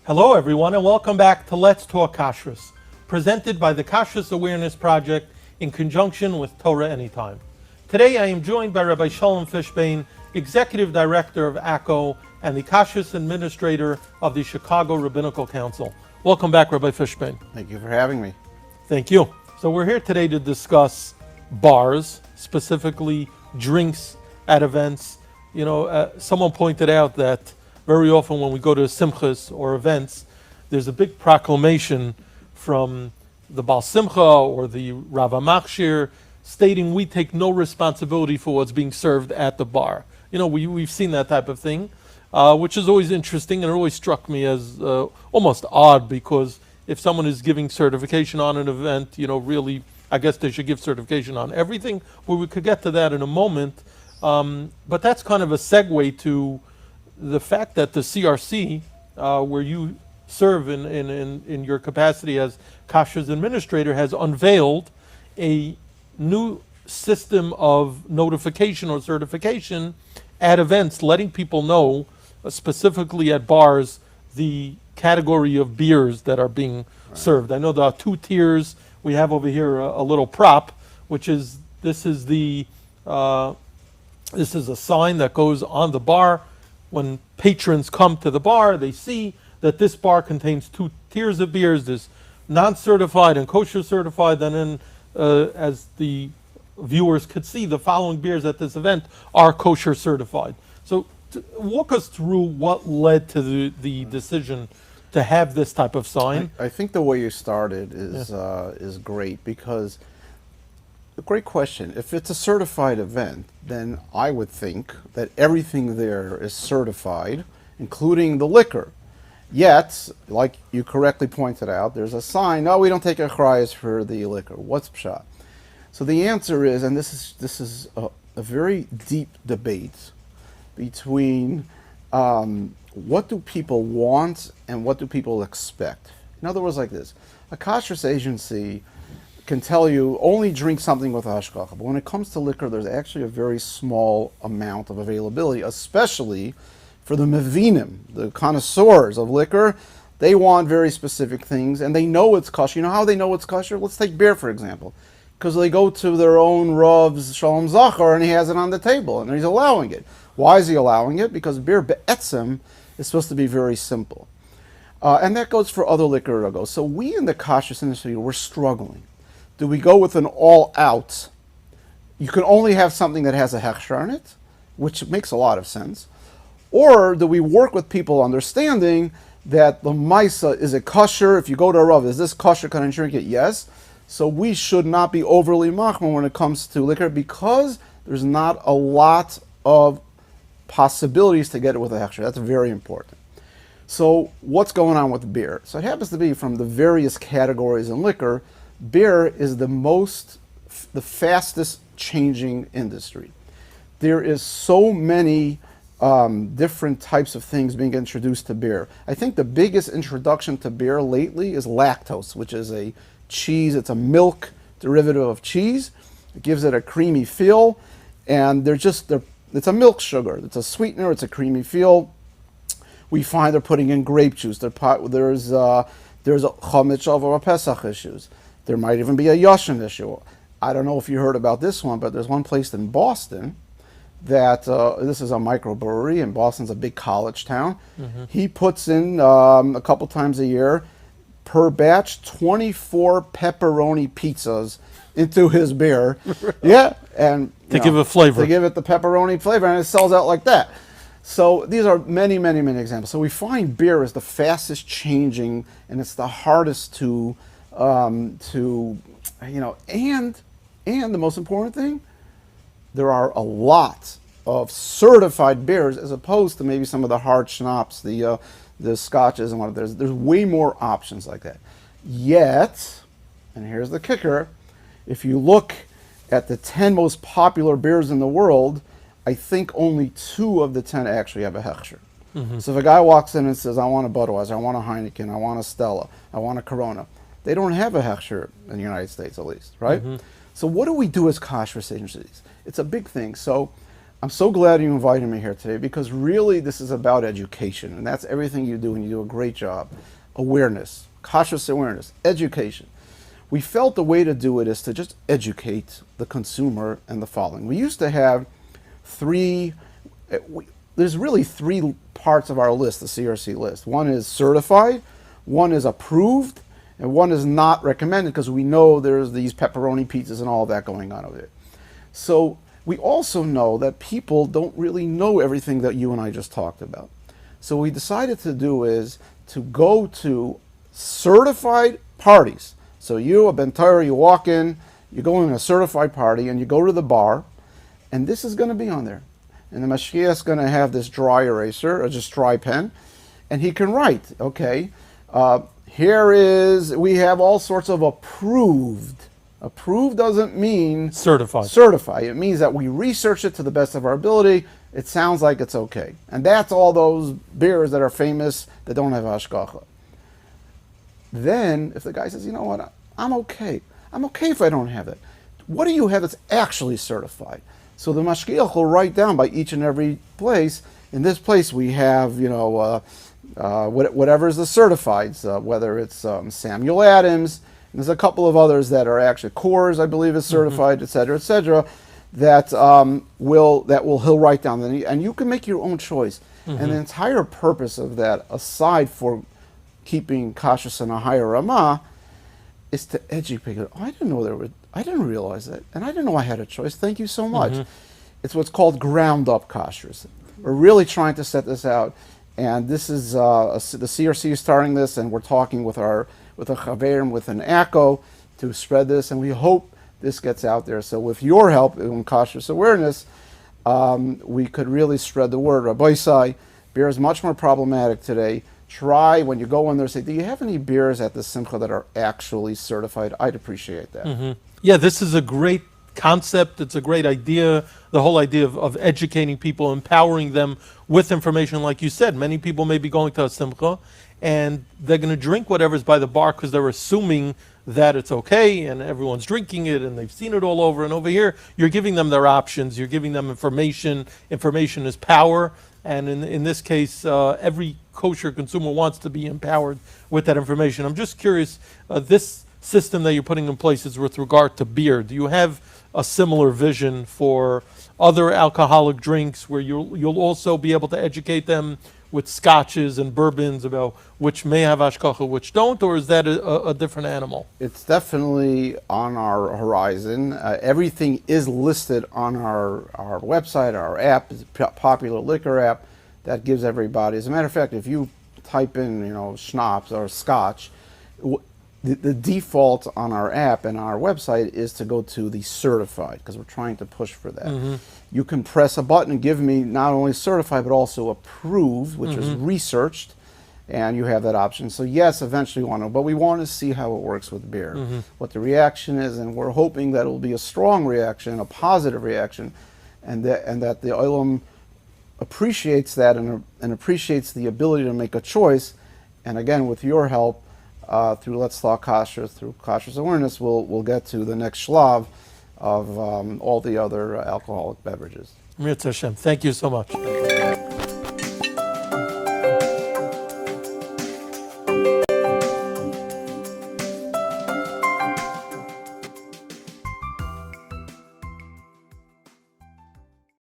Hello, everyone, and welcome back to Let's Talk Kashrus, presented by the Kashrus Awareness Project in conjunction with Torah Anytime. Today, I am joined by Rabbi Sholem Fishbane, Executive Director of ACO and the Kashrus Administrator of the Chicago Rabbinical Council. Welcome back, Rabbi Fishbane. Thank you for having me. Thank you. So we're here today to discuss bars, specifically drinks at events. Someone pointed out that very often when we go to simchas or events, there's a big proclamation from the Baal Simcha or the Rav Machshir stating we take no responsibility for what's being served at the bar. We've seen that type of thing, which is always interesting, and it always struck me as almost odd, because if someone is giving certification on an event, really, I guess they should give certification on everything. Well, we could get to that in a moment, but that's kind of a segue to the fact that the CRC, where you serve in your capacity as Kashrus Administrator, has unveiled a new system of notification or certification at events, letting people know, specifically at bars, the category of beers that are being served. I know there are two tiers. We have over here a little prop, which is this is a sign that goes on the bar. When patrons come to the bar, they see that this bar contains two tiers of beers. There's non-certified and kosher certified. And then, as the viewers could see, the following beers at this event are kosher certified. So walk us through what led to the decision to have this type of sign. I think the way you started is great, because a great question. If it's a certified event, then I would think that everything there is certified, including the liquor. Yet, like you correctly pointed out, there's a sign, no, we don't take achrayus for the liquor. What's pshat? So the answer is, and this is a very deep debate between what do people want and what do people expect. In other words, like this, a kashrus agency can tell you only drink something with hashgacha, but when it comes to liquor, there's actually a very small amount of availability, especially for the mevinim, the connoisseurs of liquor. They want very specific things, and they know it's kosher. You know how they know it's kosher? Let's take beer, for example, because they go to their own Rav's Shalom Zachar, and he has it on the table, and he's allowing it. Why is he allowing it? Because beer be'etzem is supposed to be very simple. And that goes for other liquor. So we in the kashrus industry, we're struggling. Do we go with an all-out, you can only have something that has a hechsher in it, which makes a lot of sense, or do we work with people understanding that the maisa, is it kosher? If you go to a Rav, is this kosher? Can I drink it? Yes. So we should not be overly machmir when it comes to liquor, because there's not a lot of possibilities to get it with a hechsher. That's very important. So what's going on with beer? So it happens to be, from the various categories in liquor, beer is the fastest changing industry. There is so many different types of things being introduced to beer. I think the biggest introduction to beer lately is lactose, which is a cheese. It's a milk derivative of cheese. It gives it a creamy feel, and it's a milk sugar. It's a sweetener. It's a creamy feel. We find they're putting in grape juice. There's a chametz over Pesach issues. There might even be a Yashin issue. I don't know if you heard about this one, but there's one place in Boston that, this is a microbrewery, and Boston's a big college town. Mm-hmm. He puts in, a couple times a year, per batch, 24 pepperoni pizzas into his beer. Yeah, and to give it flavor. To give it the pepperoni flavor, and it sells out like that. So these are many, many, many examples. So we find beer is the fastest changing, and it's the hardest to and the most important thing, there are a lot of certified beers as opposed to maybe some of the hard schnapps, the scotches and whatnot. There's way more options like that. Yet, and here's the kicker, if you look at the 10 most popular beers in the world, I think only 2 of the 10 actually have a hechsher. Mm-hmm. So if a guy walks in and says, I want a Budweiser, I want a Heineken, I want a Stella, I want a Corona, they don't have a hechsher in the United States, at least, right? Mm-hmm. So what do we do as kashrus agencies? It's a big thing. So I'm so glad you invited me here today because really this is about education, and that's everything you do, and you do a great job. Awareness, Kashrus awareness, education. We felt the way to do it is to just educate the consumer and the following. We used to have there's really three parts of our list, the CRC list. One is certified, one is approved, and one is not recommended because we know there's these pepperoni pizzas and all that going on over there. So we also know that people don't really know everything that you and I just talked about. So what we decided to do is to go to certified parties. So you, a Bentayr, you walk in, you go in a certified party, and you go to the bar, and this is going to be on there. And the mashgiach is going to have this dry eraser, or just dry pen, and he can write, okay, we have all sorts of approved. Approved doesn't mean Certified. certified. It means that we research it to the best of our ability. It sounds like it's okay. And that's all those beers that are famous that don't have hashgacha. Then, if the guy says, you know what, I'm okay. I'm okay if I don't have it. What do you have that's actually certified? So the mashgiach will write down by each and every place. In this place we have, whatever is the certifieds, whether it's Samuel Adams, and there's a couple of others that are actually Coors, I believe, is certified, et cetera, that he'll write down. And you can make your own choice. And the entire purpose of that, aside for keeping kashrus in a higher ramah, is to educate. Oh, I didn't realize that, and I didn't know I had a choice. Thank you so much. It's what's called ground up kashrus. We're really trying to set this out, and this is the CRC is starting this, and we're talking with a hechsherim, with an ACO, to spread this, and we hope this gets out there. So with your help in Kashrus awareness, we could really spread the word. Rabbi Sholem, beer is much more problematic today. Try, when you go in there, say, do you have any beers at the Simcha that are actually certified? I'd appreciate that. Yeah, this is a great concept. It's a great idea. The whole idea of educating people, empowering them with information. Like you said, many people may be going to a Simcha and they're going to drink whatever's by the bar because they're assuming that it's okay and everyone's drinking it and they've seen it all over. And over here, you're giving them their options. You're giving them information. Information is power. And in this case, every kosher consumer wants to be empowered with that information. I'm just curious, this system that you're putting in place is with regard to beer. Do you have a similar vision for other alcoholic drinks where you'll also be able to educate them with scotches and bourbons about which may have hashgacha, which don't, or is that a different animal? It's definitely on our horizon. Everything is listed on our website, our app. It's a popular liquor app that gives everybody. As a matter of fact, if you type in, schnapps or scotch, the default on our app and our website is to go to the certified, because we're trying to push for that. You can press a button and give me not only certified but also approved, which is researched, and you have that option. So yes, eventually we want to, but we want to see how it works with beer, what the reaction is, and we're hoping that it will be a strong reaction, a positive reaction, and that the olam appreciates that and appreciates the ability to make a choice. And again, with your help, through Let's Talk Kosher, through Kashrus awareness, we'll get to the next shlav of all the other alcoholic beverages. Mirz Hashem. Thank you so much.